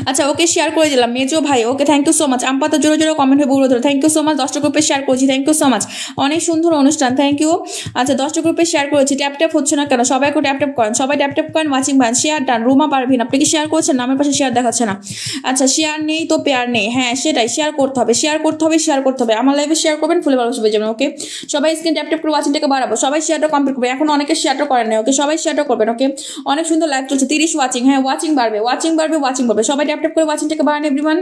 আচ্ছা ওকে শেয়ার করে দিলাম। মেজো ভাই okay thank you so much. আমপাতা জোরে জোরে কমেন্ট হবে উড়ো থ্যাংক ইউ সো মাচ। 10টা গ্রুপে শেয়ার করেছি, থ্যাংক ইউ সো মাচ। অনেক সুন্দর অনুষ্ঠান, থ্যাংক ইউ। আচ্ছা 10টা গ্রুপে শেয়ার করেছি, ট্যাপ ট্যাপ হচ্ছে না কেন? সবাই একটু ট্যাপ ট্যাপ করেন, সবাই ট্যাপ ট্যাপ করেন। ওয়াচিং বান শেয়ার ডান। রুমা পারভিন আপনি কি শেয়ার করেছেন? নামের পাশে শেয়ার দেখাচ্ছে না। আচ্ছা শেয়ার নেই তো পেয়ার নেই, হ্যাঁ সেটাই, শেয়ার করতে হবে, শেয়ার করতে হবে, শেয়ার করতে হবে। আমার লাইভে শেয়ার করবেন, ফুলে ভালোবাসা পেয়ে যাবেন। ওকে সবাই স্ক্রিন ট্যাপ ট্যাপ করে ওয়াচিংটাকে বাড়াবো, সবাই শেয়ারটা কমপ্লিট করবে। এখন অনেকে শেয়ারটা করেন না, ওকে সবাই শেয়ারটা করবেন। ওকে অনেক সুন্দর লাইভ চলছে, 30 ওয়াচিং, হ্যাঁ ওয়াচিং বাড়বে, ওয়াচিং বাড়বে, ওয়াচিং বাড়বে। সবাই ট্যাপ ট্যাপ করে ওয়াচিংটাকে বাড়ান এভরিওয়ান,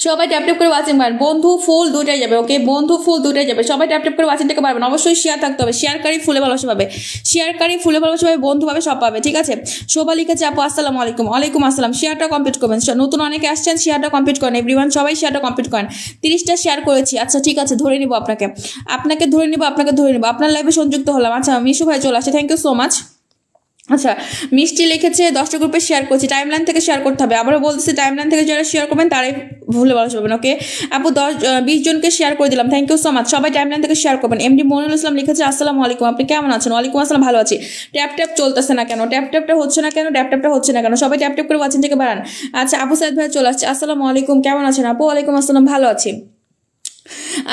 সবাই ট্যাপ ট্যাপ করে ওয়াচিং বাড়ান। বন্ধু ফুল দুটাই যাবে, ওকে বন্ধু ফুল দুটাই যাবে। সবাই ট্যাপ ট্যাপ করে ওয়াচিংটাকে বাড়বেন। অবশ্যই শেয়ার থাকতে হবে, শেয়ারকারী ফুলে ভালোবাসা পাবে, শেয়ারকারী ফুলে ভালোবাসা পাবে, বন্ধু পাবে, সব পাবে, ঠিক আছে। শোভা লিখেছে আপু আসসালামু আলাইকুম। ওয়ালাইকুম আসসালাম। শেয়ারটা কমপ্লিট করবেন, নতুন অনেকে আসছেন, শেয়ারটা কমপ্লিট করেন এভরিওয়ান, সবাই শেয়ারটা কমপ্লিট করেন। 30টা শেয়ার করেছি, আচ্ছা ঠিক আছে ধরে নিব আপনাকে, আপনাকে ধরে নিব, আপনাকে ধরে নিব। আপনার লাইভে সংযুক্ত হলাম। আচ্ছা মিশু ভাই চলে আসছে, থ্যাংক ইউ সো মাচ। আচ্ছা মিষ্টি লিখেছে 10টা গ্রুপে শেয়ার করছি, টাইমলাইন থেকে শেয়ার করতে হবে। আবারও বলতেছি টাইমলাইন থেকে যারা শেয়ার করবেন তারাই ভুলে ভালোবাসা পাবেন। ওকে আপু 20 জনকে শেয়ার করে দিলাম, থ্যাংক ইউ সো মাচ। সবাই টাইমলাইন থেকে শেয়ার করবেন। এমডি মনিরুল ইসলাম লিখেছে আসসালামু আলাইকুম, আপনি কেমন আছেন? ওয়ালাইকুম আসসালাম, ভালো আছি। ট্যাপ ট্যাপ চলতেছে না কেন? ট্যাপ ট্যাপটা হচ্ছে না কেন? ট্যাপ ট্যাপটা হচ্ছে না কেন? সবাই ট্যাপ ট্যাপ করে ওয়াচিং থেকে বাড়ান। আচ্ছা আবু সাইদ ভাই চলে আসছে, আসসালামু আলাইকুম, কেমন আছেন আপু? ওয়ালাইকুম আসসালাম, ভালো আছি।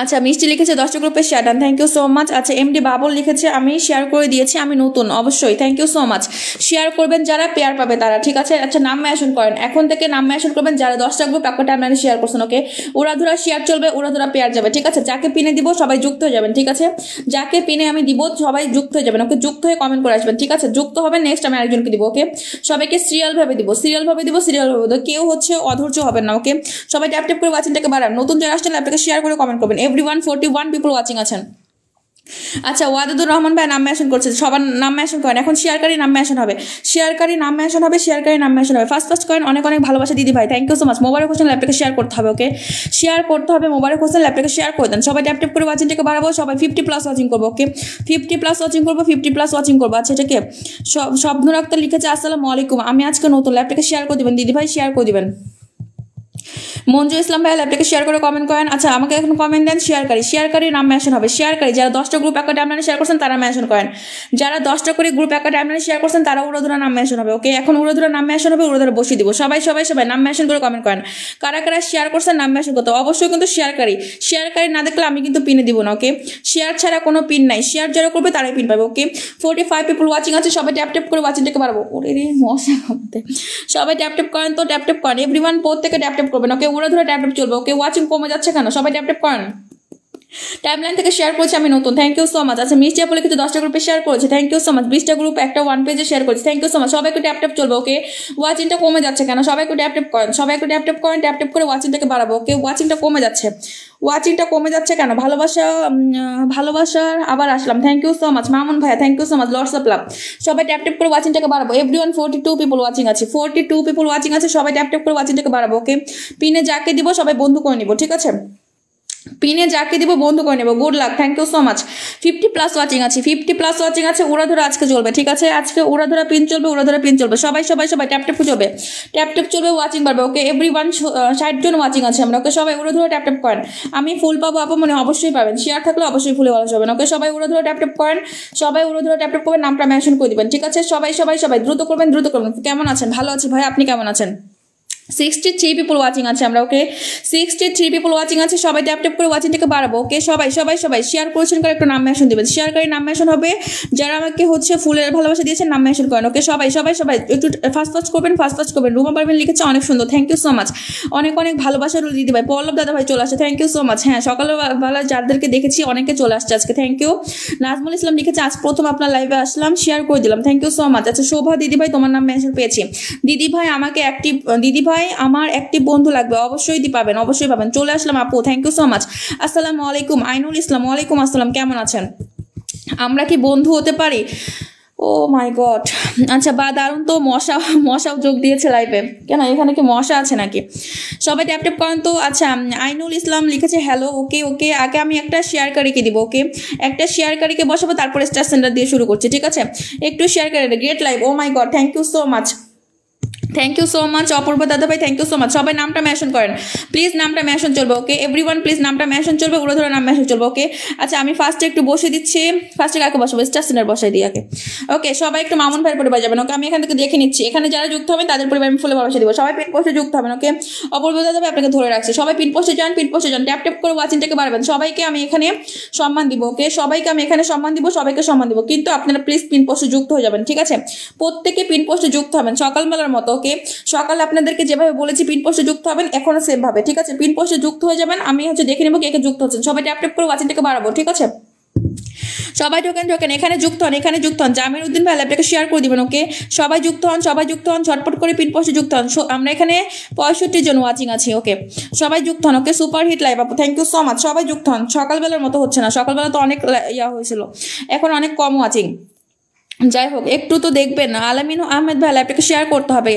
আচ্ছা মিষ্টি লিখেছে 10টা গ্রুপে share done, thank you so much. আচ্ছা এমডি বাবুল লিখেছে আমি শেয়ার করে দিয়েছি, আমি নতুন, অবশ্যই thank you so much. Share করবেন যারা পেয়ার পাবে তারা, ঠিক আছে। আচ্ছা নাম মেনশন করেন, এখন থেকে নাম মেনশন করবেন যারা 10টা গ্রুপ একটা টাইমলাইনে শেয়ার করছেন। ওকে উড়াধুরা শেয়ার চলবে, উড়াধুরা পেয়ার যাবে, ঠিক আছে। যাকে পিনে দিব সবাই যুক্ত হয়ে যাবেন, ঠিক আছে। যাকে পিনে আমি দিব সবাই যুক্ত হয়ে যাবেন। ওকে যুক্ত হয়ে কমেন্ট করে আসবেন, ঠিক আছে। যুক্ত হবে, নেক্সট আমি আরেকজনকে দিব। ওকে সবাইকে সিরিয়াল ভাবে দিব, সিরিয়াল ভাবে দিব, সিরিয়াল ভাবে দিব, কেউ হচ্ছে অধৈর্য হবেন না। ওকে সবাই ট্যাপ ট্যাপ করে ওয়াচিংটাকে বাড়ান। নতুন যারা আসছেন আপনাকে শেয়ার করে কমেন্ট করবেন। এভরিওয়ান 41 পিপল ওয়াচিং আছেন। আচ্ছা ওয়াদুদুর রহমান ভাই নাম মেনশন করছে, সবার নাম মেনশন করেন। এখন শেয়ারকারী নাম মেনশন হবে, শেয়ারকারী নাম মেনশন হবে, শেয়ারকারী নাম মেনশন হবে। ফার্স্ট করেন, অনেক অনেক ভালোবাসা দিদি ভাই, thank you so much. Mobarak Hossain ল্যাপটপকে শেয়ার করতে হবে, ওকে শেয়ার করতে হবে। মোবারক হোসেন ল্যাপটপকে শেয়ার করে দেন। সবাই ট্যাপ ট্যাপ করে ওয়াচিংটাকে বাড়াবো, সবাই 50+ ওয়াচিং করবো। ওকে 50+ ওয়াচিং করবো, 50+ ওয়াচিং করবো। আচ্ছা এটাকে স্বপ্নুর আক্তার লিখেছে আসসালামু আলাইকুম, আমি আজকে নতুন, ল্যাপটপকে শেয়ার করে দিবেন দিদি ভাই, শেয়ার করে দিবেন। মঞ্জু ইসলাম ভাই ল্যাপটপকে শেয়ার করে কমেন্ট করেন। আচ্ছা আমাকে এখন কমেন্ট দেন শেয়ারকারী নাম মেনশন হবে, শেয়ারকারী যারা 10টা গ্রুপ একটা টাইমলাইনে শেয়ার করছেন তারা মেনশন করেন। যারা 10টা করে গ্রুপ একটা টাইমলাইনে শেয়ার করছেন তারা উড়াধুরা নাম মেনশন হবে। ওকে এখন উড়াধুরা নাম মেনশন হবে, উড়াধুরা বসিয়ে দিব। সবাই সবাই সবাই নাম মেনশন করে কমেন্ট করেন। কারা কারা শেয়ার করছেন নাম মেনশন করতে অবশ্যই, কিন্তু শেয়ারকারী না দেখলে আমি কিন্তু পিনে দিব না। ওকে শেয়ার ছাড়া কোনো পিন নাই, শেয়ার যারা করবে তারাই পিন পাবে। ওকে 45 পিপল ওয়াচিং আছে, সবাই ট্যাপ ট্যাপ করে ওয়াচিংটাকে বাড়াবো। ওরে রে মশা করতে, সবাই ট্যাপ ট্যাপ করেন তো, ট্যাপ ট্যাপ করেন এভরিওয়ান, প্রত্যেকে ট্যাপ ট্যাপ করবেন। ওকে উড়াধুরা ট্যাপ ট্যাপ চলবে। ওকে ওয়াচিং কমে যাচ্ছে কেন? সবাই ট্যাপ ট্যাপ করেন। টাইমলাইন থেকে শেয়ার করছি আমি নতুন, থ্যাংক ইউ সো মাচ। আচ্ছা মিষ্টি আপু লিখেছে 10টা গ্রুপে শেয়ার করেছে, থ্যাংক ইউ সো মাচ। 20টা গ্রুপ একটা ওয়ান পেজে শেয়ার করেছে, থ্যাংক ইউ সো মাচ। সবাইকে ট্যাপ ট্যাপ চলবে। ওকে ওয়াচিংটা কমে যাচ্ছে কেন? সবাইকে ট্যাপ ট্যাপ করেন, সবাইকে ট্যাপ ট্যাপ করেন, ট্যাপ ট্যাপ করে ওয়াচিংটাকে বাড়াবো। ওকে ওয়াচিংটা কমে যাচ্ছে, ওয়াচিংটা কমে যাচ্ছে কেন? ভালোবাসার আবার আসলাম, thank you so much. Mamun ভাইয়া thank you so much, lots of love. সবাই ট্যাপ ট্যাপ করে ওয়াচিংটাকে বাড়াবো। এভরিওয়ান 42 পিপল ওয়াচিং আছে, 42 পিপল ওয়াচিং আছে, সবাই ট্যাপ ট্যাপ করে ওয়াচিংটাকে বাড়াবো। ওকে পিনে যাকে দিব সবাই বন্ধু করে নিব, ঠিক আছে। পিনে যাকে দিব বন্ধু করে নেবো। Good luck, thank you so much. 50+ watching আছে, 50+ ওয়াচিং আছে। উড়াধুরা আজকে চলবে, ঠিক আছে। আজকে উড়াধুরা পিন চলবে, উড়াধুরা পিন চলবে। সবাই সবাই সবাই ট্যাপ ট্যাপ চলবে, ট্যাপ ট্যাপ চলবে, ওয়াচিং বাড়বে। ওকে এভরিওয়ান 60 জন ওয়াচিং আছে আমরা। ওকে সবাই উড়াধুরা ট্যাপ ট্যাপ করেন। আমি ফুল পাবো আপু মনে অবশ্যই পাবেন, শেয়ার থাকলে অবশ্যই ফুলে ভালো যাবেন। ওকে সবাই উড়াধুরা ট্যাপ ট্যাপ করেন, সবাই উড়াধুরা ট্যাপ ট্যাপ করবেন, নামটা মেনশন করে দিবেন, ঠিক আছে। সবাই সবাই সবাই দ্রুত করবেন, দ্রুত করবেন। কেমন আছেন? ভালো আছি ভাই, আপনি কেমন আছেন? 63 পিপল ওয়াচিং আছে আমরা। ওকে 63 পিপল ওয়াচিং আছে, সবাই ট্যাপ ট্যাপ করে ওয়াচিংটাকে বাড়াবো। ওকে সবাই সবাই সবাই শেয়ার করেছেন করে একটু নাম মেনশন দিবেন। শেয়ারকারী নাম মেনশন হবে, যারা আমাকে হচ্ছে ফুলের ভালোবাসা দিয়েছেন নাম মেনশন করেন। ওকে সবাই সবাই সবাই একটু ফাস্ট করবেন, ফাস্ট করবেন। রুমা পারবেন লিখেছে অনেক সুন্দর, থ্যাংক ইউ সো মাচ। অনেক অনেক ভালোবাসা দিদি ভাই। পল্লব দাদা ভাই চলে আসছে, থ্যাংক ইউ সো মাচ। হ্যাঁ সকালবেলা যাদেরকে দেখেছি অনেকে চলে আসছে আজকে, থ্যাংক ইউ। নাজমুল ইসলাম লিখেছে আজ প্রথম আপনার লাইভে আসলাম, শেয়ার করে দিলাম, থ্যাংক ইউ সো মাচ। আচ্ছা শোভা দিদি ভাই তোমার নাম মেনশন পেয়েছি। দিদি ভাই আমাকে অ্যাক্টিভ, দিদি ভাই আমার অ্যাক্টিভ বন্ধু লাগবে, অবশ্যই পাবেন, অবশ্যই পাবেন। চলে আসলাম আপু, থ্যাংক ইউ সো মাচ। আসসালামু আলাইকুম আইনুল ইসলাম, ওয়ালাইকুম আসসালাম, কেমন আছেন? আমরা কি বন্ধু হতে পারি? ও মাই গড। আচ্ছা বা দারুণ তো, মশাও যোগ দিয়েছে লাইভে। কেন এখানে কি মশা আছে নাকি? সবাই ট্যাপ ট্যাপ করেন তো। আচ্ছা আইনুল ইসলাম লিখেছে হ্যালো। ওকে ওকে আগে আমি একটা শেয়ারকারীকে দিব। ওকে একটা শেয়ারকারীকে বসাবো, তারপরে স্টার সেন্টার দিয়ে শুরু করছি, ঠিক আছে। একটু শেয়ার করে great live, oh my God, thank you so much. Thank you so much Apurba দাদা ভাই, থ্যাংক ইউ সো মাচ। সবাই নামটা মেনশন করেন প্লিজ, নামটা মেনশন চলবে ওকে এভরিওয়ান, প্লিজ নামটা মেনশন চলবে, উড়ো ধরে নাম মেনশন চলবে ওকে। আচ্ছা আমি ফার্স্টে একটু বসে দিচ্ছি, ফার্স্টে কাকে বসাবো, স্টার সিনার বসাই দিই আগে ওকে। সবাই একটু মামুন ভাইয়ের পরিবার যাবেন ওকে, আমি এখান থেকে দেখে নিচ্ছি এখানে যারা যুক্ত হবেন তাদের পরিবার আমি ফুলে বসে দিব। সবাই পিন পোস্টে যুক্ত হবেন ওকে। অপূর্ব দাদা ভাই আপনাকে ধরে রাখছি, সবাই পিন পোস্টে যান, পিন পোস্টে যান, ট্যাপ ট্যাপ করে ওয়াচিংটাকে বাড়াবেন। সবাইকে আমি এখানে সম্মান দিব ওকে, সবাইকে আমি এখানে সম্মান দিব, সবাইকে সম্মান দিব, কিন্তু আপনারা প্লিজ পিন পোস্টে যুক্ত হয়ে যাবেন ঠিক আছে। প্রত্যেকে পিন পোস্টে যুক্ত হবেন সকালবেলার মতো ওকে। সকালে আপনাদেরকে যেভাবে বলেছি পিন পোস্টে যুক্ত হবেন এখনো সেম ভাবে ঠিক আছে, পিন পোস্টে যুক্ত হয়ে যাবেন। আমি দেখে নেবো কে কে যুক্ত হচ্ছেন, সবাই ট্যাপ ট্যাপ করে ওয়াচিংটাকে বাড়াবো ঠিক আছে। সবাই ঢোকেন ঢোকেন, এখানে যুক্ত হন, এখানে যুক্ত হন। জামির উদ্দিন ভাই ল্যাপটাকে শেয়ার করে দিবেন ওকে। সবাই যুক্ত হন, সবাই যুক্ত হন, ঝটপট করে পিন পোস্টে যুক্ত হন। আমরা এখানে 65 জন ওয়াচিং আছি ওকে। সবাই যুক্ত হন ওকে, সুপার হিট লাইভ আপু, থ্যাংক ইউ সো মাচ। সবাই যুক্ত হন, সকালবেলার মতো হচ্ছে না, সকালবেলা তো অনেক ইয়া হয়েছিল, এখন অনেক কম ওয়াচিং। যাই হোক একটু তো দেখবেন। আলামিন আহমেদ ভাই ল্যাপটপকে শেয়ার করতে হবে।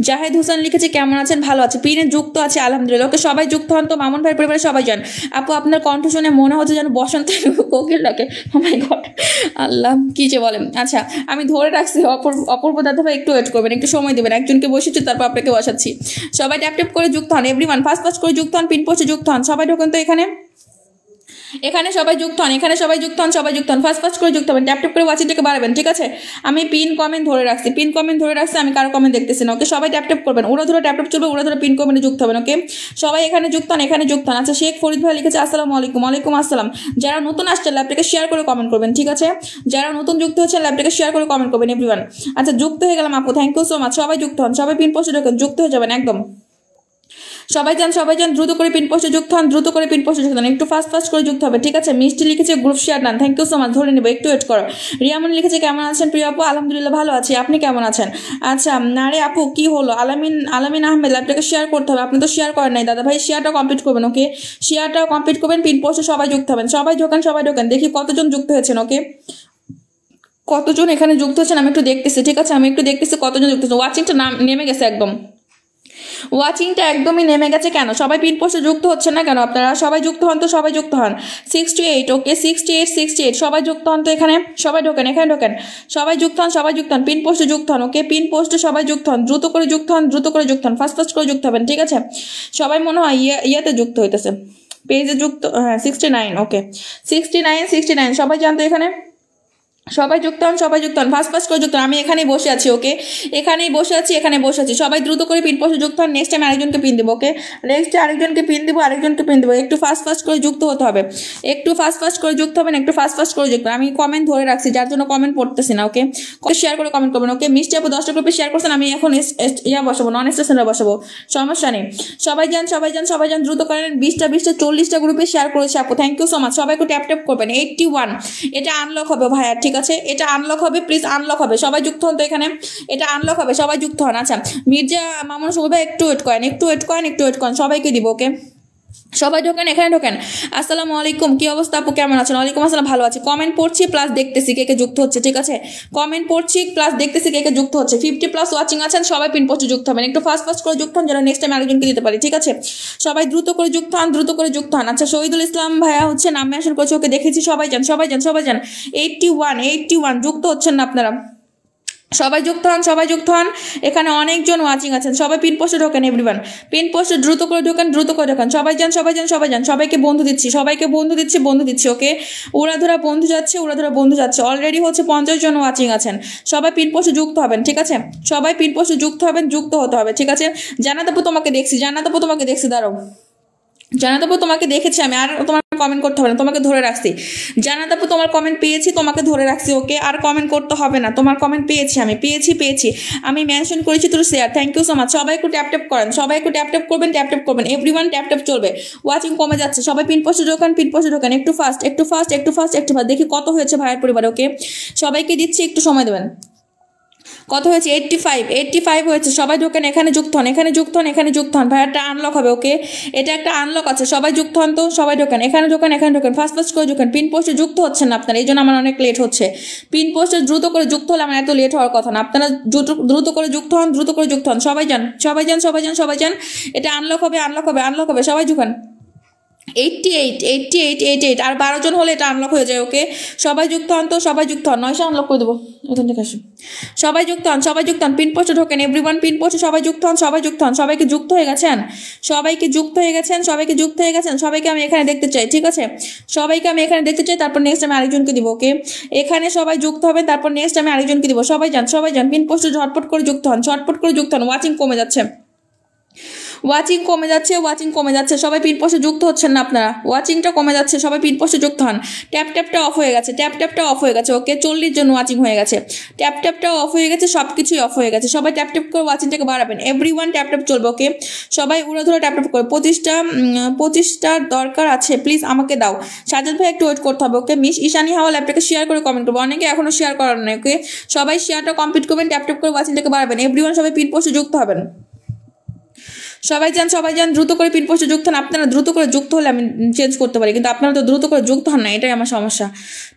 জাহেদ হোসেন লিখেছে কেমন আছেন, ভালো আছে, পিনে যুক্ত আছে আলহামদুলিল্লাহ ওকে। সবাই যুক্ত হন তো, মামুন ভাই পরিবারে সবাই যান। আপু আপনার কণ্ঠ শুনে মনে হচ্ছে যেন বসন্ত কোকিল ডাকে, ও মাই গড আল্লাহ কি যে বলেন। আচ্ছা আমি ধরে রাখছি, অপূর্ব দাদা ভাই একটু ওয়েট করবেন, একটু সময় দেবেন, একজনকে বসেছি তারপর আপনাকে বসাচ্ছি। সবাই ট্যাপ ট্যাপ করে যুক্ত হন, এভরিওয়ান ফাস্ট ফাস্ট করে যুক্ত হন, পিন পোস্টে যুক্ত হন। সবাই ঢোকেন তো এখানে, এখানে সবাই যুক্ত হন, এখানে সবাই যুক্ত হন, সবাই যুক্ত হন, ফার্স্ট ফার্স্ট করে যুক্ত হবেন, ট্যাপ ট্যাপ করে ওয়াচিংটাকে বাড়াবেন ঠিক আছে। আমি পিন কমেন্ট ধরে রাখছি, পিন কমেন্ট ধরে রাখছি, আমি কারো কমেন্ট দেখতেছি না ওকে। সবাই ট্যাপ ট্যাপ করবেন, উড়ো ধরে ট্যাপ ট্যাপ চলবে, উড়ো ধরে পিন কমেন্টে যুক্ত হবেন ওকে। সবাই এখানে যুক্ত হন, এখানে যুক্ত হন। আচ্ছা শেখ ফরিদ ভাই লিখেছে আসসালামু আলাইকুম, ওয়ালাইকুম আসসালাম। যারা নতুন আসছেন ল্যাপটাকে শেয়ার করে কমেন্ট করবেন ঠিক আছে, যারা নতুন যুক্ত হচ্ছেন ল্যাপটাকে শেয়ার করে কমেন্ট করবেন এভরিওয়ান। আচ্ছা যুক্ত হয়ে গেলাম আপু, থ্যাংক ইউ সো মাচ। সবাই যুক্ত হন, সবাই পিন পোস্টে ঢোকেন, যুক্ত হয়ে যাবেন একদম। সবাই যান দ্রুত করে পিন পোস্টে যুক্ত হন, দ্রুত করে পিন পোস্টে যুক্ত হন, একটু ফাস্ট ফাস্ট করে যুক্ত হবে ঠিক আছে। মিষ্টি লিখেছে group share done, thank you so much, ধরে নেবো একটু ওয়েট করো। রিয়ামন লিখেছে কেমন আছেন প্রিয় আপু, আলহামদুলিল্লাহ ভালো আছি, আপনি কেমন আছেন। আচ্ছা নারে আপু কি হলো, আলামিন আহমেদ ল্যাপটাকে শেয়ার করতে হবে, আপনি তো শেয়ার করেন নাই দাদা ভাই, শেয়ারটা কমপ্লিট করবেন ওকে, শেয়ারটা কমপ্লিট করবেন, পিন পোস্টে সবাই যুক্ত হবেন। সবাই ঢোকেন, সবাই ঢোকেন, দেখি কতজন যুক্ত হয়েছেন ওকে, কতজন এখানে যুক্ত হচ্ছেন আমি একটু দেখতেছি ঠিক আছে, আমি একটু দেখতেছি কতজন যুক্ত হচ্ছেন। ওয়াচিংটা নেমে গেছে একদম, ওয়াচিংটা একদমই নেমে গেছে কেন, সবাই পিন পোস্টে যুক্ত হচ্ছেন না কেন আপনারা, সবাই যুক্ত হন তো, সবাই যুক্ত হন। 68 ওকে, 68 সবাই যুক্ত হন তো এখানে, সবাই ঢোকেন, এখানে ঢোকেন, সবাই যুক্ত হন, সবাই যুক্ত হন, পিন পোস্টে যুক্ত হন ওকে, পিন পোস্টে সবাই যুক্ত হন, দ্রুত করে যুক্ত হন, দ্রুত করে যুক্ত হন, ফাস্ট ফাস্ট করে যুক্ত হবেন ঠিক আছে। সবাই মনে হয় ইয়াতে যুক্ত হইতেছে, পেজে যুক্ত, হ্যাঁ 69 ওকে, 69 সবাই জানতো এখানে, সবাই যুক্ত হন, সবাই যুক্ত হন, ফাস্ট ফাস্ট করে যুক্ত হন। আমি এখানেই বসে আছি ওকে, এখানেই বসে আছি, এখানে বসে আছি, সবাই দ্রুত করে পিন পোস্টে যুক্ত হন। নেক্সট টাইম আরেকজনকে পিন দেবো ওকে, নেক্সট আরেকজনকে পিন দেবো, আরেকজনকে পিন দেবো, একটু ফাস্ট ফাস্ট করে যুক্ত হতে হবে, একটু ফাস্ট ফাস্ট করে যুক্ত হবেন, একটু ফাস্ট ফাস্ট করে যুক্ত। আমি কমেন্ট ধরে রাখছি যার জন্য কমেন্ট পড়তেছি না ওকে, শেয়ার করে কমেন্ট করবেন ওকে। মিষ্টি আপু 10টা গ্রুপে শেয়ার করছেন, আমি এখন বসাবো, নন স্টেশনে বসাবো, সমস্যা নেই। সবাই যান দ্রুত করেন, 20টা 40টা গ্রুপে শেয়ার করেছে আপু, থ্যাংক ইউ সো মাচ। সবাইকে ট্যাপ ট্যাপ করবেন, 81 এটা আনলক হবে ভাইয়া ঠিক আছে, এটা আনলক হবে, প্লিজ আনলক হবে, সবাই যুক্ত হন তো এখানে, এটা আনলক হবে, সবাই যুক্ত হন। আচ্ছা মির্জা মামুন শুভ ভাই একটু ওয়েট করেন, একটু ওয়েট করেন, সবাইকে দিব ওকে। সবাই ঢোকেন, এখানে ঢোকেন। আসসালামু আলাইকুম, কি অবস্থা আপু, কেমন আছেন। ওয়ালাইকুম আসসালাম, ভালো আছি। কমেন্ট পড়ছি প্লাস দেখতেছি কে কে যুক্ত হচ্ছে ঠিক আছে, কমেন্ট পড়ছি প্লাস দেখতেছি কে কে যুক্ত হচ্ছে। 50+ ওয়াচিং আছেন, সবাই পিন পোস্টে যুক্ত হবেন, একটু ফাস্ট ফাস্ট করে যুক্ত হন যেন নেক্সট টাইম আরেকজনকে দিতে পারি ঠিক আছে। সবাই দ্রুত করে যুক্ত হন, দ্রুত করে যুক্ত হন। আচ্ছা শহীদুল ইসলাম ভাইয়া হচ্ছে নাম মেনশন করছে ওকে, দেখেছি, সবাই যান 81 যুক্ত হচ্ছেন না আপনারা, সবাই যুক্ত হন, এখানে অনেকজন ওয়াচিং আছেন, সবাই পিন পোস্টে ঢোকেন এভরিওয়ান, পিন পোস্টে দ্রুত করে ঢোকেন, সবাই যান, সবাইকে বন্ধু দিচ্ছি ওকে। উড়াধুরা বন্ধু যাচ্ছে, অলরেডি হচ্ছে 50 জন ওয়াচিং আছেন, সবাই পিন পোস্টে যুক্ত হবেন ঠিক আছে, সবাই পিন পোস্টে যুক্ত হতে হবে ঠিক আছে। জানাতাপু তোমাকে দেখছি, দাঁড়াও জানাতাপু তোমাকে দেখেছি আমি, আর তোমার কমেন্ট করতে হবে না, তোমাকে ধরে রাখছি। জানাতাপু তোমার কমেন্ট পেয়েছি, তোমাকে ধরে রাখছি ওকে, আর কমেন্ট করতে হবে না, তোমার কমেন্ট পেয়েছি আমি, আমি মেনশন করেছি তোর share, thank you so much. সবাই একটু ট্যাপ ট্যাপ করেন, সবাই একটু ট্যাপ ট্যাপ করবেন, এভরিওয়ান ট্যাপ ট্যাপ চলবে, ওয়াচিং কমে যাচ্ছে, সবাই পিন পোস্টে ঢোকেন, একটু ফাস্ট, দেখি কত হয়েছে ভাইয়ের পরিবারে ওকে। সবাইকে দিচ্ছি, একটু সময় দেবেন। কত হয়েছে, 85 হয়েছে, সবাই ঢোকেন, এখানে যুক্ত হন, ভাইয়াটা আনলক হবে ওকে, এটা একটা আনলক আছে, সবাই যুক্ত হন তো, সবাই ঢোকেন, এখানে ঢোকেন, ফাস্ট করে ঢোকেন। পিন পোস্টে যুক্ত হচ্ছেন না আপনারা, এই জন্য আমার অনেক লেট হচ্ছে, পিন পোস্টে দ্রুত করে যুক্ত হলে আমার এত লেট হওয়ার কথা না, আপনারা দ্রুত করে যুক্ত হন, সবাই যান, এটা আনলক হবে, সবাই ঢোকেন। 88 আর 12 জন হলে এটা আনলক হয়ে যায়। ওকে, সবাই যুক্ত হন তো, সবাই যুক্ত হন, 900 আনলক করে দেবো এখান থেকে আসুন। সবাই যুক্ত হন, সবাই যুক্ত হন, পিন পোস্টে ঢোকেন, এভরিওয়ান পিন পোস্টে সবাই যুক্ত হন, সবাই যুক্ত হন। সবাইকে যুক্ত হয়ে গেছেন, সবাইকে যুক্ত হয়ে গেছেন, সবাইকে যুক্ত হয়ে গেছেন, সবাইকে আমি এখানে দেখতে চাই। ঠিক আছে, সবাইকে আমি এখানে দেখতে চাই, তারপর নেক্সট আমি আরেকজনকে দিব। ওকে, এখানে সবাই যুক্ত হবেন, তারপর নেক্সট আমি আরেকজনকে দিব। সবাই যান, সবাই যান, পিন পোস্টে ঝটপট করে যুক্ত হন, ঝটপট করে যুক্ত হন। ওয়াচিং কমে যাচ্ছে, ওয়াচিং কমে যাচ্ছে, ওয়াচিং কমে যাচ্ছে, সবাই পিন পোস্টে যুক্ত হচ্ছেন না আপনারা, ওয়াচিংটা কমে যাচ্ছে, সবাই পিন পোস্টে যুক্ত হন। ট্যাপটা অফ হয়ে গেছে, ট্যাপটা অফ হয়ে গেছে। ওকে, 40 জন ওয়াচিং হয়ে গেছে, ট্যাপটা অফ হয়ে গেছে, সব কিছুই অফ হয়ে গেছে। সবাই ট্যাপ করে ওয়াচিংটাকে বাড়াবেন, এভরিওয়ান ট্যাপ চলবে। ওকে, সবাই উড়াধুরা ট্যাপ করে 25টা দরকার আছে, প্লিজ আমাকে দাও। সাজাদ ভাই একটু ওয়েট করতে হবে। ওকে, মিস ঈশানী হাওয়া ল্যাপটাকে শেয়ার করে কমেন্ট করবো, অনেকে এখনো শেয়ার করার নাই। ওকে, সবাই শেয়ারটা কমপ্লিট করবেন, ট্যাপ করে ওয়াচিংটাকে বাড়াবেন, এভরিওয়ান সবাই পিন পোস্টে যুক্ত হবেন। সবাই যান, সবাই যান, দ্রুত করে পিন পোস্টে যুক্ত হন। আপনারা দ্রুত করে যুক্ত হলে আমি চেঞ্জ করতে পারি, কিন্তু আপনারা তো দ্রুত করে যুক্ত হন না, এটাই আমার সমস্যা।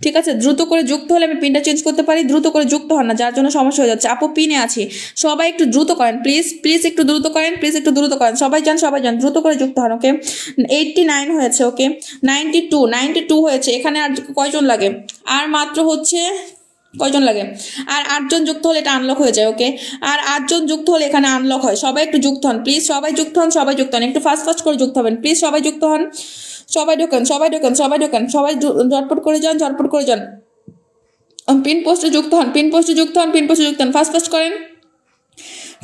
ঠিক আছে, দ্রুত করে যুক্ত হলে আমি পিনটা চেঞ্জ করতে পারি, দ্রুত করে যুক্ত হন না, যার জন্য সমস্যা হয়ে যাচ্ছে। আপু পিনে আছি, সবাই একটু দ্রুত করেন প্লিজ, প্লিজ একটু দ্রুত করেন, প্লিজ একটু দ্রুত করেন। সবাই যান, সবাই যান, দ্রুত করে যুক্ত হন। ওকে, 89 হয়েছে। ওকে, 92 হয়েছে। এখানে আর কয়জন লাগে? আর মাত্র হচ্ছে কয়জন লাগে? আর 8 জন যুক্ত হলে এটা আনলক হয়ে যায়। ওকে, আর 8 জন যুক্ত হলে এখানে আনলক হয়। সবাই একটু যুক্ত হন প্লিজ, সবাই যুক্ত হন, সবাই যুক্ত হন, একটু ফাস্ট করে যুক্ত হবেন প্লিজ। সবাই যুক্ত হন, সবাই ঢোকেন, সবাই ঢোকেন, সবাই ঢোকেন, সবাই ঝটপট করে যান, ঝটপট করে যান। পিন পোস্টে যুক্ত হন, পিন পোস্টে যুক্ত হন, পিন পোস্টে যুক্ত হন, ফাস্ট করেন,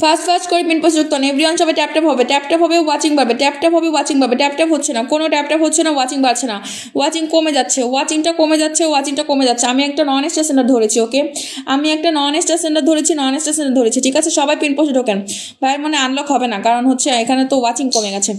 ফাস্ট করে পিন পোস্টে যুক্ত হন। এভরিওয়ান সবাই ট্যাপ হবে, ট্যাপ হবে, ওয়াচিং পাবে, ট্যাপ হবে, ওয়াচিং পাবে। ট্যাপ হচ্ছে না, কোনো ট্যাপ হচ্ছে না, ওয়াচিং বাড়ছে না, ওয়াচিং কমে যাচ্ছে, ওয়াচিংটা কমে যাচ্ছে, ওয়াচিংটা কমে যাচ্ছে। আমি একটা নন স্টার সেন্টার ধরেছি। ওকে, আমি একটা নন স্টার সেন্টার ধরেছি, ঠিক আছে। সবাই পিন পোস্টে ঢোকেন। ভাইয়ের মনে আনলক হবে না, কারণ হচ্ছে এখানে তো ওয়াচিং কমে গেছে।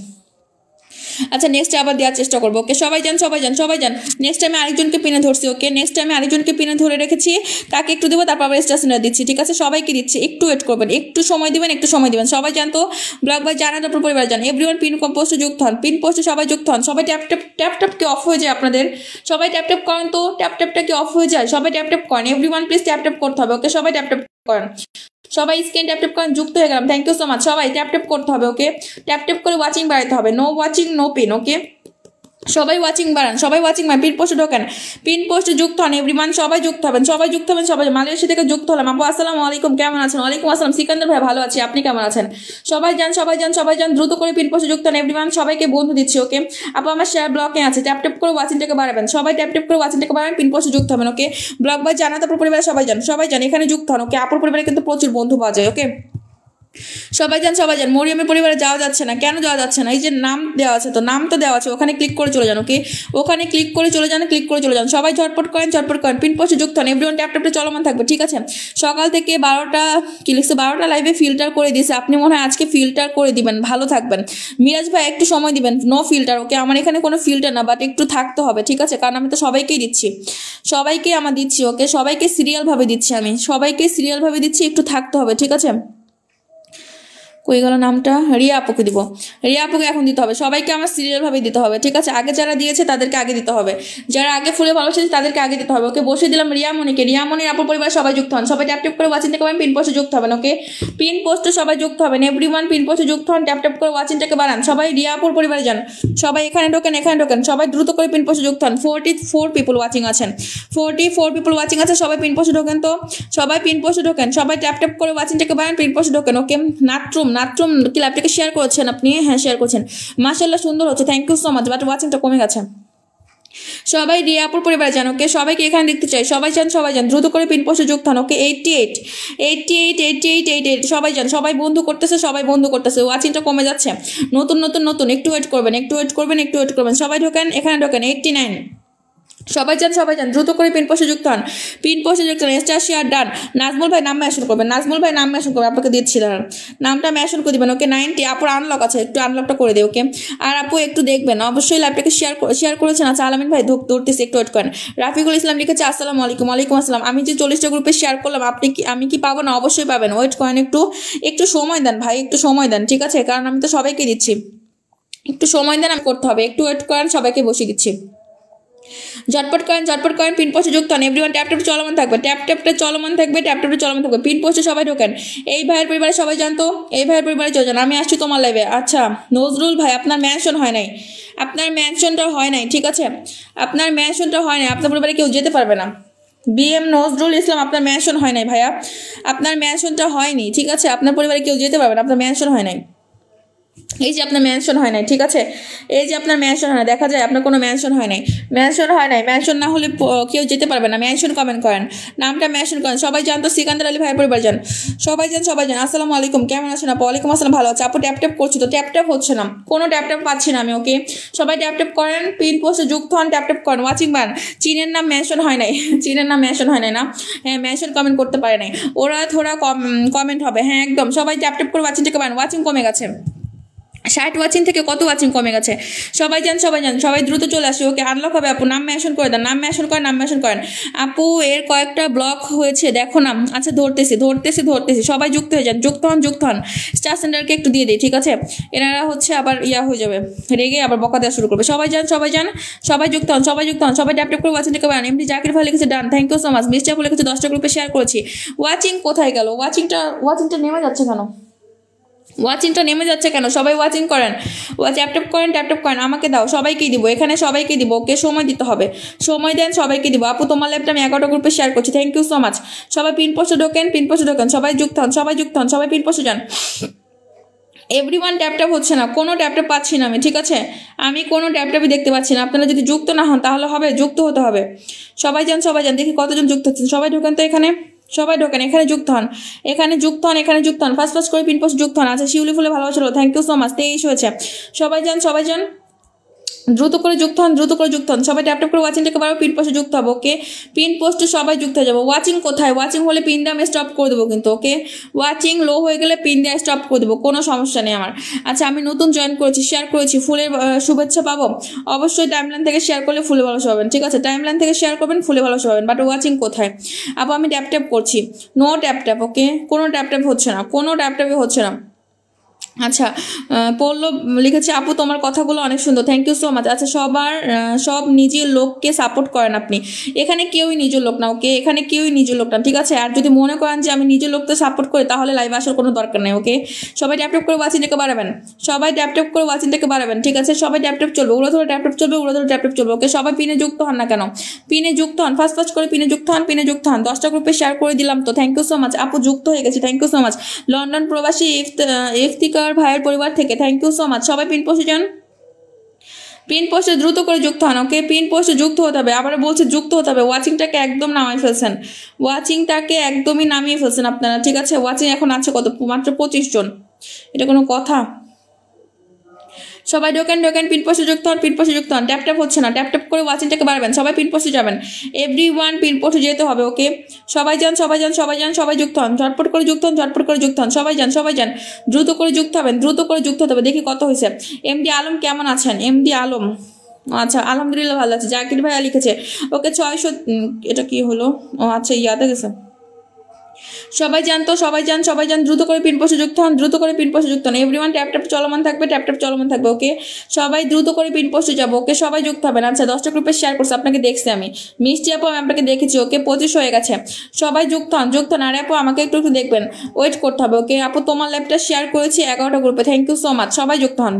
আচ্ছা, নেক্সট আবার দেওয়ার চেষ্টা করবো। ওকে, সবাই যান, সবাই যান, সবাই যান। নেক্সট আমি আরেকজনকে পিনে ধরছি। ওকে, নেক্সট আমি আরেকজনকে পিনে ধরে রেখেছি, তাকে একটু দেবো, তারপর আবার স্টেশনে দিচ্ছি। ঠিক আছে, সবাইকে দিচ্ছি, একটু ওয়েট করবেন, একটু সময় দিবেন, একটু সময় দিবেন। সবাই জান তো, ব্লগ বাই জানা তারপর পরিবার যান। এভরিওয়ান পিন পোস্টে যুক্ত হন, পিন পোস্টে সবাই যুক্ত হন। সবাই ট্যাপ কি অফ হয়ে যায় আপনাদের? সবাই ট্যাপ করেন তো, ট্যাপটা কি অফ হয়ে যায়? সবাই ট্যাপ করেন, এভরিওয়ান প্লিজ ট্যাপ করতে হবে। ওকে, সবাই ট্যাপ করেন, সবাই স্ক্রিন ট্যাপ করেন, যুক্ত হয়ে গেলাম, থ্যাংক ইউ সো মাচ। সবাই ট্যাপ করতে হবে। ওকে, ট্যাপ করে ওয়াচিং বাড়াতে হবে, নো ওয়াচিং নো পিন। ওকে, সবাই ওয়াচিং বাড়ান, সবাই ওয়াচিং বাড়ান, পিন পোস্টে ঢোকেন, পিন পোস্টে যুক্ত হন। এভরিওয়ান সবাই যুক্ত হবেন, সবাই যুক্ত হবেন, সবাই। মালয়েশিয়া থেকে যুক্ত হলাম। আপু আসসালামু আলাইকুম, কেমন আছেন? ওয়ালাইকুম আসসালাম। সিকান্দার ভাই ভালো আছি, আপনি কেমন আছেন? সবাই যান, সবাই যান, সবাই যান, দ্রুত করে পিন পোস্টে যুক্ত হন। এভরিওয়ান সবাইকে বন্ধু দিচ্ছি। ওকে, আপু আমার শেয়ার ব্লকে আছে, ট্যাপ করে ওয়াচিংটাকে বাড়াবেন, সবাই ট্যাপ করে ওয়াচিংটাকে বাড়াবেন, পিন পোস্টে যুক্ত হবেন। ওকে, ব্লগ বাই জানা তারপর পরিবারে সবাই যান, সবাই যান, এখানে যুক্ত হন। ওকে, আপুর পরিবারে কিন্তু প্রচুর বন্ধু পাওয়া যায়। ওকে, সবাই যান, সবাই যান। মরিয়মের পরিবারে যাওয়া যাচ্ছে না, কেন যাওয়া যাচ্ছে না? এই যে নাম দেওয়া আছে, তো নাম তো দেওয়া আছে, ওখানে ক্লিক করে চলে যান। ওকে, ওখানে ক্লিক করে চলে যান, ক্লিক করে চলে যান। সবাই ঝটপট করেন, ঝটপট করেন, পিন পোস্টে যুক্ত হন। এভরিওয়ান ট্যাপ চলমান থাকবে। ঠিক আছে, সকাল থেকে 12টা কি লিখছে, 12টা লাইভে ফিল্টার করে দিয়েছে, আপনি মনে হয় আজকে ফিল্টার করে দিবেন, ভালো থাকবেন। মিরাজ ভাই একটু সময় দিবেন, নো ফিল্টার। ওকে, আমার এখানে কোনো ফিল্টার না, বাট একটু থাকতে হবে। ঠিক আছে, কারণ আমি তো সবাইকেই দিচ্ছি, সবাইকে আমার দিচ্ছি। ওকে, সবাইকে সিরিয়াল ভাবে দিচ্ছি, আমি সবাইকে সিরিয়াল ভাবে দিচ্ছি, একটু থাকতে হবে। ঠিক আছে, কই গেল নামটা? রিয়া আপুকে দিব, রিয়া আপুকে এখন দিতে হবে। সবাইকে আমার সিরিয়াল ভাবে দিতে হবে। ঠিক আছে, আগে যারা দিয়েছে তাদেরকে আগে দিতে হবে, যারা আগে ফুলে ভালোবাসেছে তাদেরকে আগে দিতে হবে। ওকে, বসে দিলাম রিয়ামণিকে, রিয়ামণির আপুর পরিবার সবাই যুক্ত হন, সবাই ট্যাপ করে ওয়াচিং থেকে পিন পোস্টে যুক্ত হবেন। ওকে, পিন পোস্টে সবাই যুক্ত হবেন, এভরিওয়ান পিন পোস্টে যুক্ত হন, ট্যাপ করে ওয়াচিংটাকে বাড়ান। সবাই রিয়া আপুর পরিবারে যান, সবাই এখানে ঢোকেন, এখানে ঢোকেন, সবাই দ্রুত করে পিন পোস্টে যুক্ত হন। 44 পিপল ওয়াচিং আছেন, 44 পিপল ওয়াচিং আছে, সবাই পিন পোস্টে ঢোকেন তো, সবাই পিন পোস্টে ঢোকেন, সবাই ট্যাপ করে ওয়াচিংটাকে বাড়ান, পিন পোস্টে ঢোকেন। ওকে, নাট্রুম কি ল্যাপটাকে শেয়ার করেছেন আপনি? হ্যাঁ, শেয়ার করছেন, মাশাআল্লাহ সুন্দর হচ্ছে, thank you so much, but ওয়াচিংটা কমে গেছে। সবাই রিয়াপুর পরিবার যান। ওকে, সবাইকে এখানে দেখতে চাই, সবাই যান, সবাই যান, দ্রুত করে পিন পোস্টে যুক্ত হন। ওকে, 88 সবাই যান, সবাই বন্ধু করতেছে, সবাই বন্ধু করতেছে, ওয়াচিংটা কমে যাচ্ছে, নতুন একটু ওয়েট করবেন, একটু ওয়েট করবেন, সবাই ঢোকেন, এখানে ঢোকেন। 89 সবাই যান, সবাই যান, দ্রুত করে পিন পোস্টে যুক্ত হন, পিন পোস্টে যুক্ত হন। Star share done. নাজমুল ভাই নাম মেনশন করবেন, নাজমুল ভাই নাম মেনশন করবেন, আপনাকে দিচ্ছি দাঁড়ান, নামটা মেনশন করে দিবেন। ওকে, 90 আপুর আনলক আছে, একটু আনলকটা করে দিই। ওকে, আর আপু একটু দেখবেন অবশ্যই, লাইভটাকে শেয়ার করেছেন। আচ্ছা, আলামিন ভাই ধরতেছি, একটু ওয়েট করেন। রাফিকুল ইসলাম লিখেছে আসসালামু আলাইকুম। ওয়ালাইকুম আসসালাম। আমি যে 40টা গ্রুপে শেয়ার করলাম, আমি কি পাবো না? অবশ্যই পাবেন, ওয়েট করেন, একটু সময় দেন ভাই, একটু সময় দেন। ঠিক আছে, কারণ আমি তো সবাইকে দিচ্ছি, একটু সময় দেন, আমি করতে হবে, একটু ওয়েট করেন, সবাইকে বসিয়ে দিচ্ছি। ঝটপট করেন পিন পোস্টে যুক্ত হন। এভরিওয়ান ট্যাপ ট্যাপ চলমান থাকবে, ট্যাপ ট্যাপটা চলমান থাকবে, ট্যাপ ট্যাপটা চলমান থাকবে। পিন পোস্টে সবাই ঢোকেন। এই ভাইয়ের পরিবারে সবাই জানতো, এই ভাইয়ের পরিবারে চলছেন। আমি আসছি তোমার লাইভে। আচ্ছা নজরুল ভাই, আপনার ম্যানশন হয় নাই, আপনার ম্যানশনটা হয় নাই, ঠিক আছে, আপনার ম্যানশনটা হয় নাই, আপনার পরিবারে কেউ যেতে পারবে না। BM নজরুল ইসলাম, আপনার ম্যানশন হয় নাই ভাইয়া, আপনার ম্যানশনটা হয়নি, ঠিক আছে, আপনার পরিবারে কেউ যেতে পারবে না, আপনার ম্যানশন হয় নাই। এই যে আপনার ম্যানশন হয় নাই, ঠিক আছে, এই যে আপনার ম্যানশন হয় না, দেখা যায় আপনার কোনো ম্যানশন হয় নাই, ম্যানশন হয় নাই। ম্যানশন না হলে কেউ যেতে পারবে না। ম্যানশন কমেন্ট করেন, নামটা ম্যানশন করেন। সবাই জানতো সিকান্দার আলী ভাইয়ের পরিবার যান, সবাই যান। আসসালামু আলাইকুম, কেমন আছেন আপু? ওয়ালাইকুম আসসালাম, ভালো আছে আপু। ট্যাপ ট্যাপ করছি তো ট্যাপ ট্যাপ হচ্ছে না, কোনো ট্যাপ ট্যাপ পাচ্ছি না আমি। ওকে সবাই ট্যাপ ট্যাপ করেন, পিন পোস্টে যুক্ত হন, ট্যাপ ট্যাপ করেন। ওয়াচিং বান, চীনের নাম মেনশন হয় নাই, চীনের নাম মেনশন হয় নাই না, হ্যাঁ মেনশন কমেন্ট করতে পারে নাই ওরা, থোড়া কমেন্ট হবে, হ্যাঁ একদম। সবাই ট্যাপ ট্যাপ করে ওয়াচিংটাকে বান। ওয়াচিং কমে গেছে, 60 ওয়াচিং থেকে কত ওয়াচিং কমে গেছে। সবাই যান, সবাই দ্রুত চলে আসে। ওকে আনলক হবে আপু, নাম মেনশন করে দেন, নাম মেনশন করেন আপু। এর কয়েকটা ব্লক হয়েছে দেখো না। আচ্ছা ধরতেছি। সবাই যুক্ত হয়ে যান, যুক্ত হন। স্টার সেন্টারকে একটু দিয়ে দিই, ঠিক আছে, এনারা হচ্ছে আবার হয়ে যাবে, রেগে আবার বকা দেওয়া শুরু করবে। সবাই যান, সবাই যুক্ত হন, সবাই ট্যাপ ট্যাপ করে ওয়াচিংটাকে বানান। এমডি জাকির ভাই লিখেছে done, thank you so much. Mister আপু লিখেছে 10টা গ্রুপে শেয়ার করেছি। ওয়াচিং কোথায় গেল? ওয়াচিংটা নেমে যাচ্ছে কেন? ওয়াচিংটা নেমে যাচ্ছে কেন? সবাই ওয়াচিং করেন, ট্যাপ ট্যাপ করেন। আমাকে দাও, সবাইকেই দিব, এখানে সবাইকে দিব। ওকে সময় দিতে হবে, সময় দেন, সবাইকে দিব। আপু তোমার ল্যাবটা আমি 11টা গ্রুপে শেয়ার করছি, থ্যাংক ইউ সো মাচ। সবাই পিন পোস্টে ঢোকেন, সবাই যুক্ত হন, সবাই পিন পোস্টে যান। এভরিওয়ান ট্যাপ ট্যাপ হচ্ছে না, কোনো ট্যাপ ট্যাপ পাচ্ছি না আমি, ঠিক আছে, আমি কোনো ট্যাপ ট্যাপই দেখতে পাচ্ছি না। আপনারা যদি যুক্ত না হন তাহলে হবে, যুক্ত হতে হবে। সবাই যান, দেখি কতজন যুক্ত হচ্ছেন। সবাই ঢোকেন তো এখানে, সবাই ঢোকেন, এখানে যুক্ত হন, এখানে যুক্ত হন। ফার্স্ট করে পিন পোস্ট যুক্ত হন। আচ্ছা শিউলি ফুলে ভালোবাসা, থ্যাংক ইউ সো মাচ। 23 হয়েছে। সবাই যান, দ্রুত করে যুক্ত হন। সবাই ট্যাপ ট্যাপ করে ওয়াচিংটাকে বারো, পিন পোস্টে যুক্ত হবে। ওকে পিন পোস্টে সবাই যুক্ত হয়ে যাবো। ওয়াচিং কোথায়? ওয়াচিং হলে পিন দিয়ে আমি স্টপ করে দেবো কিন্তু। ওকে ওয়াচিং লো হয়ে গেলে পিন দিয়ে স্টপ করে দেবো, কোনো সমস্যা নেই আমার। আচ্ছা আমি নতুন জয়েন করেছি, শেয়ার করেছি, ফুলের শুভেচ্ছা পাবো। অবশ্যই টাইমলাইন থেকে শেয়ার করলে ফুলে ভালোবাসা পাবেন, ঠিক আছে, টাইমলাইন থেকে শেয়ার করবেন, ফুলে ভালোবাসা পাবেন। বাট ওয়াচিং কোথায়? আপু আমি ট্যাপ ট্যাপ করছি, নো ট্যাপ ট্যাপ। ওকে কোনো ট্যাপ ট্যাপ হচ্ছে না, কোনো ট্যাপ ট্যাপই হচ্ছে না। আচ্ছা পল্লব লিখেছে আপু তোমার কথাগুলো অনেক সুন্দর, থ্যাংক ইউ সো মাচ। আচ্ছা সব নিজের লোককে সাপোর্ট করেন আপনি, এখানে কেউই নিজের লোক না। ওকে এখানে কেউই নিজের লোক না, ঠিক আছে। আর যদি মনে করেন যে আমি নিজের লোককে সাপোর্ট করি তাহলে লাইভে আসার কোনো দরকার নেই। ওকে সবাই ট্যাপ ট্যাপ করে ওয়াচিংটাকে বাড়াবেন, ঠিক আছে। সবাই ট্যাপ ট্যাপ চলবে, উড়ো ধরে ট্যাপ ট্যাপ চলবে, ওকে সবাই পিনে যুক্ত হন না কেন, পিনে যুক্ত হন, ফার্স্ট করে পিনে যুক্ত হন। 10টা গ্রুপে শেয়ার করে দিলাম তো, থ্যাংক ইউ সো মাচ। আপু যুক্ত হয়ে গেছি, thank you so much. London প্রবাসী ইফতিকার ভাইয়ের পরিবার থেকে থ্যাংক ইউ সো মাচ। সবাই পিন পোস্টে যান, পিন পোস্টে দ্রুত করে যুক্ত হন। ওকে পিন পোস্টে যুক্ত হতে হবে, আবার বলছে যুক্ত হতে হবে। ওয়াচিংটাকে একদম নামিয়ে ফেলছেন, একদমই নামিয়ে ফেলছেন আপনারা, ঠিক আছে। ওয়াচিং এখন আছে কত? মাত্র 25 জন, এটা কোনো কথা? সবাই ঢোকেন পিন পোস্টে যুক্ত হন। ট্যাপ ট্যাপ হচ্ছে না, ট্যাপ ট্যাপ করে ওয়াচিংটাকে বাড়াবেন। সবাই পিন পোস্টে যাবেন, এভরিওয়ান পিন পোস্টে যেতে হবে। ওকে সবাই যান, সবাই যুক্ত হন, ঝটপট করে যুক্ত হন। সবাই যান, দ্রুত করে যুক্ত হতে হবে। দেখি কত হয়েছে। এমডি আলম কেমন আছেন? এমডি আলম, আচ্ছা আলহামদুলিল্লাহ ভালো আছে। জাকির ভাইয়া লিখেছে ওকে 600, এটা কি হলো? ও আচ্ছা ইয়াতে গেছে। সবাই যান, দ্রুত করে পিন পোস্টে যুক্ত হন, এভরিওয়ান ট্যাপ ট্যাপ চলমান থাকবে। ওকে সবাই দ্রুত করে পিন পোস্টে যাবো। ওকে সবাই যুক্ত হবেন। আচ্ছা 10টা গ্রুপে শেয়ার করছে, আপনাকে দেখছি আমি, মিষ্টি আপু আমি আপনাকে দেখেছি। ওকে 25 হয়ে গেছে। সবাই যুক্ত হন। আরে আপু আমাকে একটু দেখবেন, ওয়েট করতে হবে। ওকে আপু তোমার ল্যাবটা শেয়ার করেছি 11টা গ্রুপে, থ্যাংক ইউ সো মাচ। সবাই যুক্ত হন।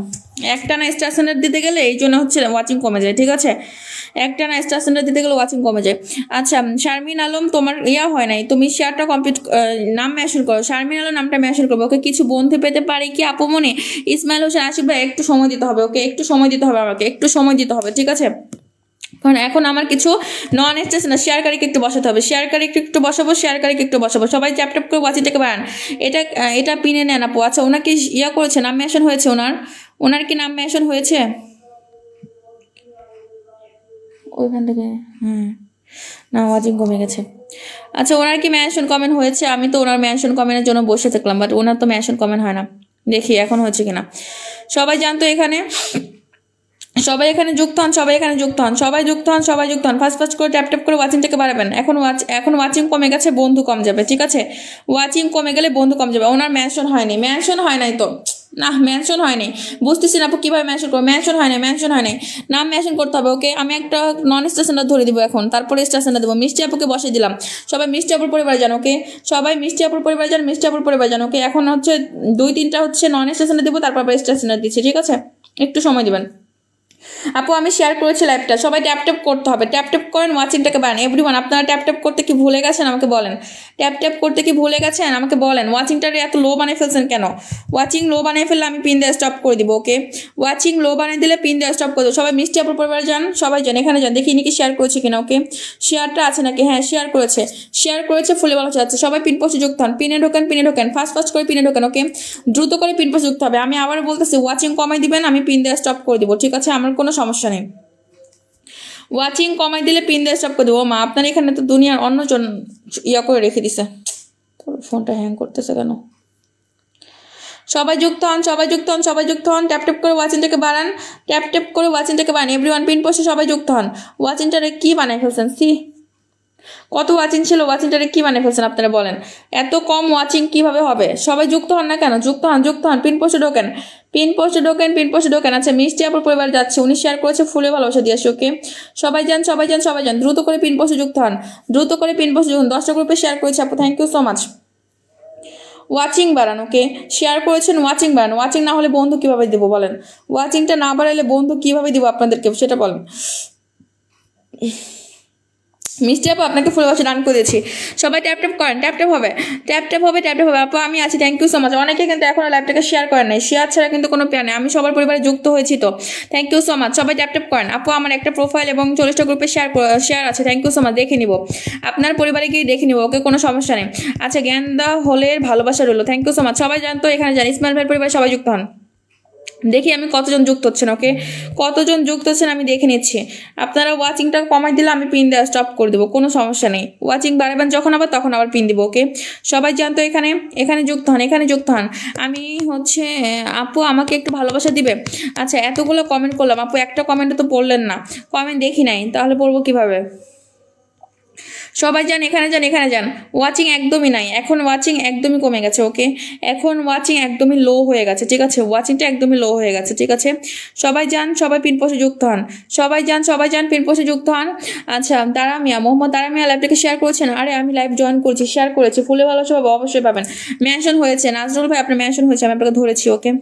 একটানা স্টার সেন্টার দিতে গেলে এই জন্য হচ্ছে ওয়াচিং কমে যায়, ঠিক আছে, একটানা স্টার সেন্টার দিতে গেলে ওয়াচিং কমে যায়। আচ্ছা শারমিন আলম তোমার হয় নাই, তুমি শেয়ারটা কমপ্লিট, নাম মেনশন করো, শারমিন আলম নামটা মেনশন করবে। ওকে কিছু বন্ধু পেতে পারি কি আপু মনে? ইসমাইল হোসেন আশিক ভাই একটু সময় দিতে হবে। ওকে একটু সময় দিতে হবে, আমাকে একটু সময় দিতে হবে, ঠিক আছে। কারণ এখন আমার কিছু নন স্টেশন না, শেয়ারকারীকে একটু বসাতে হবে, শেয়ারকারীকে একটু বসাবো। সবাই ট্যাপ ট্যাপ করে ওয়াচিংটাকে বাড়ান। এটা পিনে নেন আপু। আচ্ছা ওনার কি করেছে, নাম মেনশন হয়েছে? ওনার কি নাম মেনশন হয়েছে ওইখান থেকে? না ওয়াচিং কমে গেছে। আচ্ছা ওনার কি মেনশন কমেন্ট হয়েছে? আমি তো ওনার মেনশন কমেন্টের জন্য বসে থাকলাম, বাট ওনার তো মেনশন কমেন্ট হয় না। দেখি এখন হচ্ছে কিনা। সবাই জানতো এখানে, সবাই এখানে যুক্ত হন, সবাই যুক্ত হন। ফার্স্ট করে ট্যাপ ট্যাপ করে ওয়াচিংটাকে বাড়াবেন। এখন ওয়াচিং কমে গেছে, বন্ধু কম যাবে, ঠিক আছে। ওয়াচিং কমে গেলে বন্ধু কম যাবে। ওনার মেনশন হয় নাই তো, না মেনশন হয়নি, বুঝতেছি না আপু কীভাবে মেনশন করবো, মেনশন হয় না, মেনশন হয় নাই, নাম মেনশন করতে হবে। ওকে আমি একটা নন স্টেশনার ধরে দিব এখন, তারপরে স্টেশনার দেবো। মিষ্টি আপুকে বসে দিলাম, সবাই মিষ্টি আপুর পরিবার যান। ওকে সবাই মিষ্টি আপুর পরিবার যান, মিষ্টি আপুর পরিবার যান। ওকে এখন হচ্ছে 2-3টা হচ্ছে নন স্টেশনার দেবো, তারপর স্টেশনার দিচ্ছি, ঠিক আছে? একটু সময় দেবেন। আপু আমি শেয়ার করেছি লাইভটা, সবাই ট্যাপ ট্যাপ করতে হবে, ট্যাপ ট্যাপ করেন, ওয়াচিংটাকে বাড়ান। এভরিওয়ান আপনারা ট্যাপ ট্যাপ করতে কি ভুলে গেছেন আমাকে বলেন, ট্যাপ ট্যাপ করতে কি ভুলে গেছেন আমাকে বলেন। ওয়াচিংটারে এত লো বানিয়ে ফেলছেন কেন? ওয়াচিং লো বানিয়ে ফেললে আমি পিন দিয়ে স্টপ করে দিব। ওকে ওয়াচিং লো বানিয়ে দিলে পিন দিয়ে স্টপ করে দেবো। সবাই মিষ্টি আপুর পরিবার যান, সবাই যান, এখানে যান, দেখি নাকি শেয়ার করেছে কিনা। ওকে শেয়ারটা আছে নাকি? হ্যাঁ শেয়ার করেছে, শেয়ার করেছে, ফুলে ভালো যাচ্ছে। সবাই পিন পোস্টে যুক্ত হন, পিনে ঢোকেন, পিনে ঢোকেন, ফাস্ট ফাস্ট করে পিনে ঢোকেন। ওকে দ্রুত করে পিন পোস্টে যুক্ত হবে। আমি আবার বলতেছি ওয়াচিং কমাই দিবেন, আমি পিন দিয়ে স্টপ করে দিব, ঠিক আছে? আমার কোনো সমস্যা নেই। ওয়াচিং কমাই দিলে পিন দিয়ে স্টপ করে দেবো। মা আপনার এখানে তো দুনিয়ার অন্যজন ইয়া করে রেখে দিছে, ফোনটা হ্যাং করতেছে কেন? সবাই যুক্ত হন, সবাই যুক্ত হন, সবাই যুক্ত হন, ট্যাপ ট্যাপ করে ওয়াচিংটাকে বাড়ান, ট্যাপ ট্যাপ করে ওয়াচিংটাকে বাড়ান। এভরিওয়ান পিন পোস্টে সবাই যুক্ত হন। ওয়াচিংটারে কি বানাই ফেলছেন? সি কত ওয়াচিং ছিল, ওয়াচিংটারে কি বানিয়ে ফেলছেন আপনারা বলেন? এত কম ওয়াচিং কিভাবে হবে? সবাই যুক্ত হন না কেন? যুক্ত হন, যুক্ত হন, পিন পোস্টে ঢোকেন, পিন পোস্টে ঢোকেন, পিন পোস্টে ঢোকেন। আচ্ছা মিষ্টি আপুর পরিবার যাচ্ছে, উনি শেয়ার করেছে, ফুলে ভালোবাসা দিয়ে আসে। ওকে সবাই যান, সবাই যান, সবাই যান, দ্রুত করে পিন পোস্টে যুক্ত হন, দ্রুত করে পিন পোস্টে যুক্ত হন। 10টা গ্রুপে শেয়ার করেছে আপু, thank you so much. Watching বাড়ান, ওকে শেয়ার করেছেন, ওয়াচিং বাড়ান। ওয়াচিং না হলে বন্ধু কিভাবে দেবো বলেন? ওয়াচিংটা না বাড়ালে বন্ধু কিভাবে দিব আপনাদেরকে সেটা বলেন। মিষ্টি আপু আপনাকে ফুল বছর ডান করে দিয়েছি, সবাই ট্যাপ ট্যাপ করেন, ট্যাপ ট্যাপ হবে, ট্যাপ ট্যাপ হবে, ট্যাপ ট্যাপ হবে। আপু আমি আছি, থ্যাংক ইউ সো মাচ। অনেকে কিন্তু এখনো লাইভটাকে শেয়ার করেন নাই, শেয়ার ছাড়া কিন্তু কোনো প্ল্যান নেই। আমি সবার পরিবারে যুক্ত হয়েছি তো, থ্যাংক ইউ সো মাচ। সবাই ট্যাপ ট্যাপ করেন। আপু আমার একটা প্রোফাইল এবং 40টা গ্রুপে শেয়ার আছে, থ্যাংক ইউ সো মাচ। দেখে নিব, আপনার পরিবারে গিয়ে দেখে নিব। ওকে কোনো সমস্যা নেই। আচ্ছা জ্ঞানদা হলের ভালোবাসা রইলো, থ্যাংক ইউ সো মাচ। সবাই জানতো এখানে যান, ইসমাইল ভাইয়ের পরিবার সবাই যুক্ত হন। দেখি আমি কতজন যুক্ত হচ্ছেন। ওকে কতজন যুক্ত হচ্ছেন আমি দেখে নিচ্ছি। আপনারা ওয়াচিংটা কমাই দিলে আমি পিন দেওয়া স্টপ করে দেবো, কোনো সমস্যা নেই। ওয়াচিং বাড়াবেন যখন আবার তখন আবার পিন দিব। ওকে সবাই জানতো এখানে, এখানে যুক্ত হন, এখানে যুক্ত হন। আমি হচ্ছে আপু আমাকে একটু ভালোবাসা দিবে। আচ্ছা এতগুলো কমেন্ট করলাম, আপু একটা কমেন্টে তো পড়লেন না, কমেন্ট দেখি নাই, তাহলে পড়বো কিভাবে? সবাই যান, এখানে যান, এখানে যান। ওয়াচিং একদমই নাই এখন, ওয়াচিং একদমই কমে গেছে। ওকে এখন ওয়াচিং একদমই লো হয়ে গেছে, ঠিক আছে? ওয়াচিংটা একদমই লো হয়ে গেছে, ঠিক আছে? সবাই যান, সবাই পিন পোস্টে যুক্ত হন, সবাই যান, সবাই যান, পিন পোস্টে যুক্ত হন। আচ্ছা দারামিয়া, মোহাম্মদ দারামিয়া লাইভটাকে শেয়ার করেছেন। আরে আমি লাইভ জয়েন করছি, শেয়ার করেছি, ফুলে ভালো সব অবশ্যই পাবেন। মেনশন হয়েছে নাজরুল ভাই, আপনার মেনশন হয়েছে, আমি আপনাকে ধরেছি। ওকে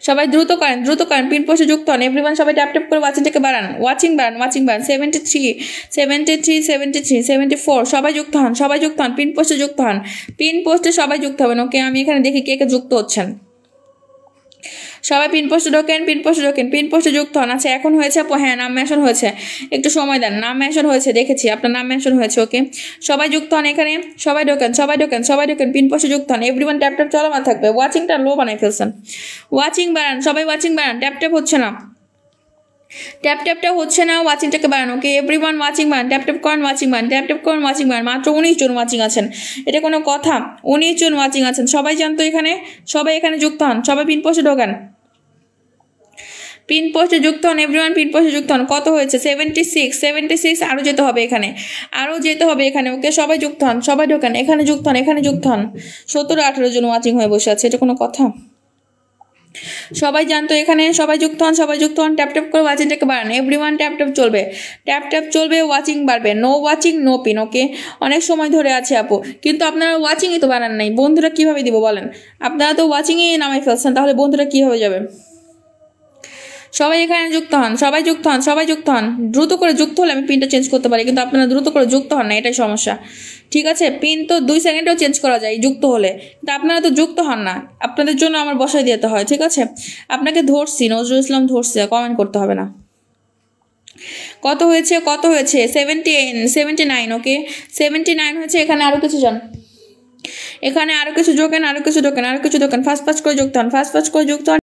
সবাই দ্রুত করেন, দ্রুত করেন, পিন পোস্টে যুক্ত হন। এভরিওয়ান সবাই ট্যাপ ট্যাপ করে ওয়াচিংটাকে বাড়ান, ওয়াচিং বাড়ান, ওয়াচিং বাড়ান। 73 73 73 74 সবাই যুক্ত হন, সবাই যুক্ত হন, পিন পোস্টে যুক্ত হন, পিন পোস্টে সবাই যুক্ত হবেন। ওকে আমি এখানে দেখি কে কে যুক্ত হচ্ছেন। সবাই পিন পোস্টে ঢোকেন, পিন পোস্টে ঢোকেন, পিন পোস্টে যুক্ত হন। আচ্ছা এখন হয়েছে আপু? হ্যাঁ নাম মেনশন হয়েছে, একটু সময় দেন। নাম মেনশন হয়েছে, দেখেছি আপনার নাম মেনশন হয়েছে। ওকে সবাই যুক্ত হন এখানে, সবাই ঢোকেন, সবাই ঢোকেন, সবাই ঢোকেন, পিন পোস্টে যুক্ত হন। এভরিওয়ান ট্যাপ ট্যাপ চলমান থাকবে। ওয়াচিংটা লো বানাই ফেলছেন, ওয়াচিং বাড়ান, সবাই ওয়াচিং বাড়ান। ট্যাপ ট্যাপ হচ্ছে না, ট্যাপ ট্যাপটা হচ্ছে না, ওয়াচিংটাকে বাড়ান। ওকে এভরিওয়ান ওয়াচিং বাড়ান, ট্যাপ ট্যাপ করেন, ওয়াচিং বাড়ান, ট্যাপ ট্যাপ করেন, ওয়াচিং বাড়ান। মাত্র 19 জন ওয়াচিং আছেন, এটা কোনো কথা? 19 জন ওয়াচিং আছেন, সবাই জানতো এখানে, সবাই এখানে যুক্ত হন, সবাই পিন পোস্টে ঢোকান, পিন পোস্টে যুক্ত হন। এভরিওয়ান পিন পোস্টে যুক্ত হন। কত হয়েছে? 76 76, আরও যেতে হবে এখানে, আরও যেতে হবে এখানে। ওকে সবাই যুক্ত হন, সবাই ঢোকান, এখানে যুক্ত হন, এখানে যুক্ত হন। 17-18 জন ওয়াচিং হয়ে বসে আছে, এটা কোনো কথা? সবাই জানতো এখানে, সবাই যুক্ত হন, সবাই যুক্ত হন। ট্যাপ ট্যাপ করে ওয়াচিংটাকে বাড়ান। এভরিওয়ান ট্যাপ ট্যাপ চলবে, ট্যাপ ট্যাপ চলবে, ওয়াচিং বাড়বে। No watching no pin. Okay অনেক সময় ধরে আছে আপু, কিন্তু আপনারা ওয়াচিংই তো বাড়ান নাই, বন্ধুরা কিভাবে দিব বলেন? আপনারা তো ওয়াচিংই নামাই ফেলছেন, তাহলে বন্ধুরা কীভাবে যাবে? সবাই এখানে যুক্ত হন, সবাই যুক্ত হন, সবাই যুক্ত হন। দ্রুত করে যুক্ত হলে আমি পিনটা চেঞ্জ করতে পারি, কিন্তু আপনারা দ্রুত করে যুক্ত হন না, এটাই সমস্যা। ঠিক আছে পিন তো 2 সেকেন্ডেও চেঞ্জ করা যায় যুক্ত হলে, কিন্তু আপনারা তো যুক্ত হন না, আপনাদের জন্য আমার বসাই দিতে হয়। ঠিক আছে আপনাকে ধরছি, নজরুল ইসলাম ধরছি, কমেন্ট করতে হবে না। কত হয়েছে, কত হয়েছে? 79। ওকে 79 হয়েছে। এখানে আরও কিছু যান, এখানে আরও কিছু ঢোকেন, আরও কিছু ঢোকেন, আরও কিছু ঢোকেন। ফাস্ট ফাস্ট করে যুক্ত হন, ফাস্ট ফাস্ট করে যুক্ত হন।